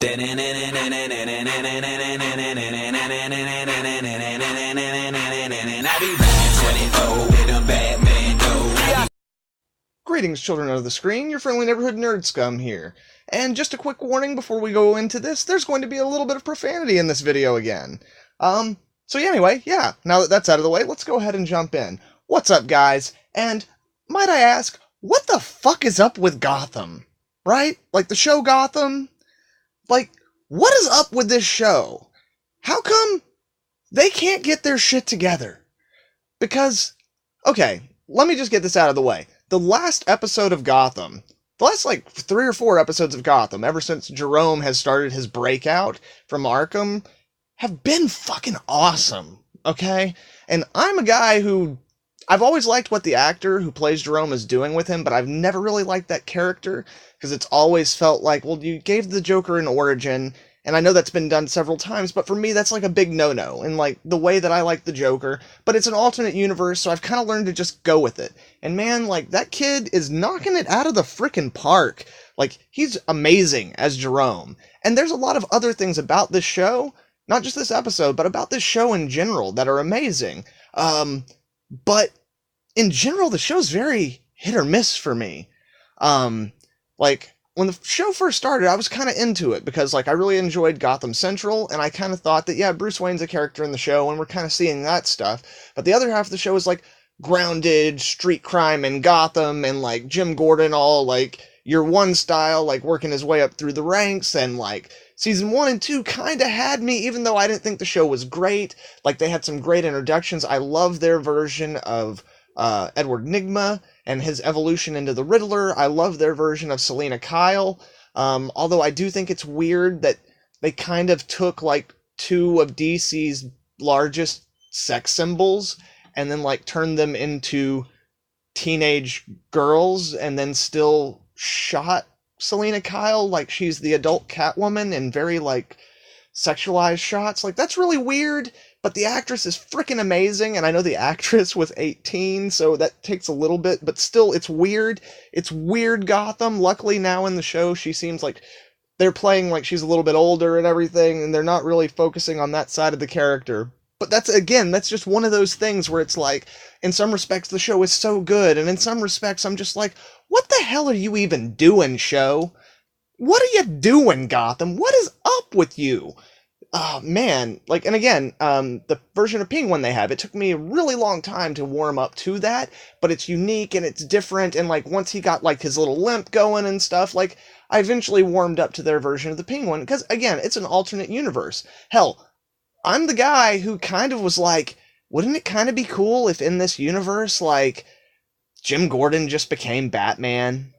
Greetings, children of the screen, your friendly neighborhood nerd scum here. And just a quick warning before we go into this, there's going to be a little bit of profanity in this video again. So anyway, now that that's out of the way, let's go ahead and jump in. What's up, guys? And might I ask, what the fuck is up with Gotham? Right? Like the show Gotham? Like, what is up with this show? How come they can't get their shit together? Because, okay, let me just get this out of the way. The last episode of Gotham, the last like 3 or 4 episodes of Gotham, ever since Jerome has started his breakout from Arkham, have been fucking awesome, okay? And I'm a guy who, I've always liked what the actor who plays Jerome is doing with him, but I've never really liked that character, because it's always felt like, well, you gave the Joker an origin, and I know that's been done several times, but for me, that's like a big no-no, in like the way that I like the Joker, but it's an alternate universe, so I've kind of learned to just go with it. And man, like, that kid is knocking it out of the frickin' park. Like, he's amazing as Jerome. And there's a lot of other things about this show, not just this episode, but about this show in general that are amazing. But in general, the show's very hit or miss for me. Like, when the show first started, I was kind of into it because, like, I really enjoyed Gotham Central, and I kind of thought that, yeah, Bruce Wayne's a character in the show, and we're kind of seeing that stuff. But the other half of the show is, like, grounded street crime in Gotham, and, like, Jim Gordon all, like, Year One style, like, working his way up through the ranks, and, like, Season 1 and 2 kind of had me, even though I didn't think the show was great. Like, they had some great introductions. I love their version of Edward Nygma and his evolution into the Riddler. I love their version of Selina Kyle, although I do think it's weird that they kind of took like 2 of DC's largest sex symbols and then like turned them into teenage girls and then still shot Selina Kyle like she's the adult Catwoman in very like sexualized shots. Like, that's really weird. But the actress is freaking amazing, and I know the actress was 18, so that takes a little bit, but still, it's weird. It's weird Gotham. Luckily, now in the show, she seems like they're playing like she's a little bit older and everything, and they're not really focusing on that side of the character. But that's just one of those things where it's like, in some respects, the show is so good, and in some respects, I'm just like, what the hell are you even doing, show? What are you doing, Gotham? What is up with you? Oh, man, like, and again, the version of Penguin they have, it took me a really long time to warm up to that, but it's unique and it's different, and, like, once he got, like, his little limp going and stuff, like, I eventually warmed up to their version of the Penguin, because, again, it's an alternate universe. Hell, I'm the guy who kind of was like, wouldn't it kind of be cool if in this universe, like, Jim Gordon just became Batman?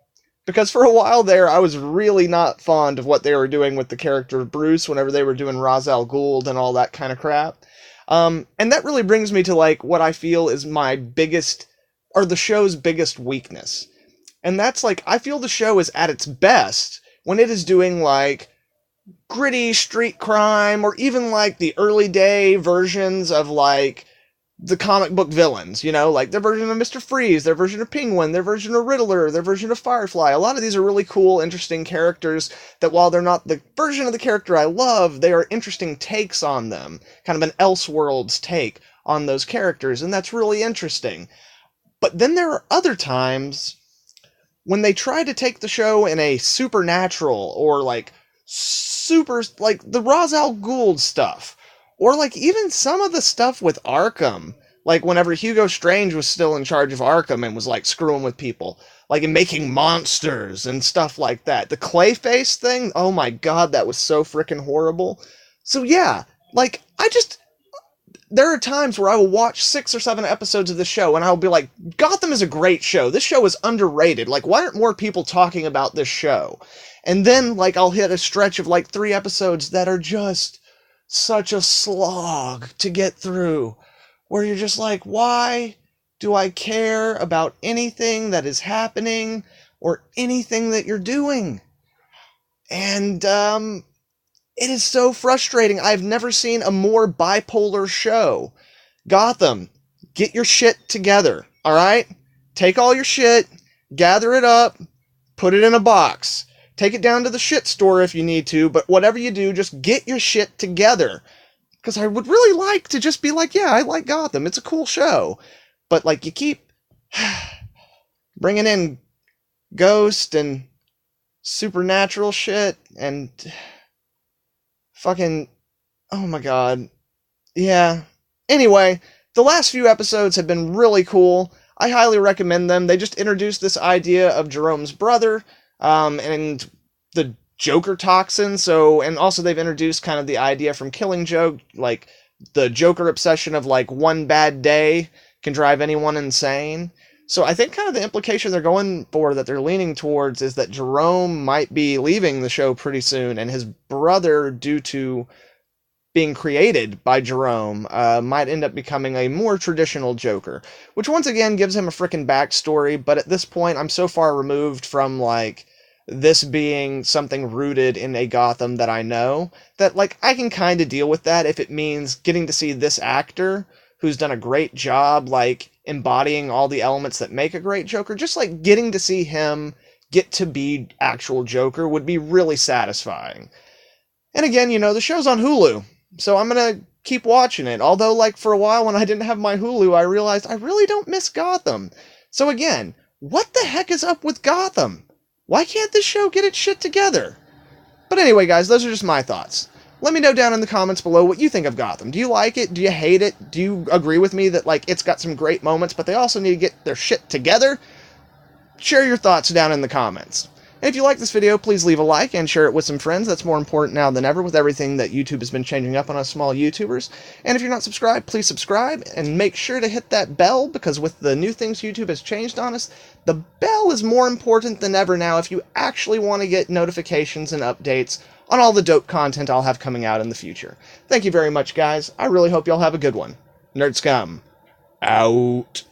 Because for a while there, I was really not fond of what they were doing with the character of Bruce whenever they were doing Ra's al Ghul and all that kind of crap. And that really brings me to, like, what I feel is my biggest, or the show's biggest weakness. And that's, like, I feel the show is at its best when it is doing, like, gritty street crime, or even, like, the early day versions of, like, the comic book villains, you know, like their version of Mr. Freeze, their version of Penguin, their version of Riddler, their version of Firefly. A lot of these are really cool, interesting characters that while they're not the version of the character I love, they are interesting takes on them. Kind of an Elseworlds take on those characters, and that's really interesting. But then there are other times when they try to take the show in a supernatural or like super, like the Ra's al Ghul stuff. Or, like, even some of the stuff with Arkham, like, whenever Hugo Strange was still in charge of Arkham and was, like, screwing with people, like, and making monsters and stuff like that. The Clayface thing, oh my god, that was so freaking horrible. So, yeah, like, there are times where I will watch 6 or 7 episodes of the show, and I'll be like, Gotham is a great show. This show is underrated. Like, why aren't more people talking about this show? And then, like, I'll hit a stretch of, like, 3 episodes that are just such a slog to get through, where you're just like, why do I care about anything that is happening or anything that you're doing? And it is so frustrating. I've never seen a more bipolar show. Gotham, get your shit together, all right? Take all your shit, gather it up, put it in a box. take it down to the shit store if you need to, but whatever you do, just get your shit together. Because I would really like to just be like, yeah, I like Gotham. It's a cool show. But, like, you keep bringing in ghost and supernatural shit and fucking, oh my god. Yeah. Anyway, the last few episodes have been really cool. I highly recommend them. They just introduced this idea of Jerome's brother, and the Joker toxin, and also they've introduced kind of the idea from Killing Joke, like, the Joker obsession of, like, one bad day can drive anyone insane. So I think kind of the implication they're going for, that they're leaning towards, is that Jerome might be leaving the show pretty soon, and his brother, due to being created by Jerome, might end up becoming a more traditional Joker, which once again gives him a frickin' backstory, but at this point I'm so far removed from, like, this being something rooted in a Gotham that I know, that, like, I can kind of deal with that if it means getting to see this actor, who's done a great job, like, embodying all the elements that make a great Joker. Just, like, getting to see him get to be actual Joker would be really satisfying. And again, you know, the show's on Hulu, so I'm gonna keep watching it. Although, like, for a while when I didn't have my Hulu, I realized I really don't miss Gotham. So again, what the heck is up with Gotham? Why can't this show get its shit together? But anyway, guys, those are just my thoughts. Let me know down in the comments below what you think of Gotham. Do you like it? Do you hate it? Do you agree with me that, like, it's got some great moments, but they also need to get their shit together? Share your thoughts down in the comments. And if you like this video, please leave a like and share it with some friends. That's more important now than ever with everything that YouTube has been changing up on us small YouTubers. And if you're not subscribed, please subscribe and make sure to hit that bell, because with the new things YouTube has changed on us, the bell is more important than ever now if you actually want to get notifications and updates on all the dope content I'll have coming out in the future. Thank you very much, guys. I really hope y'all have a good one. Nerd Scum, out.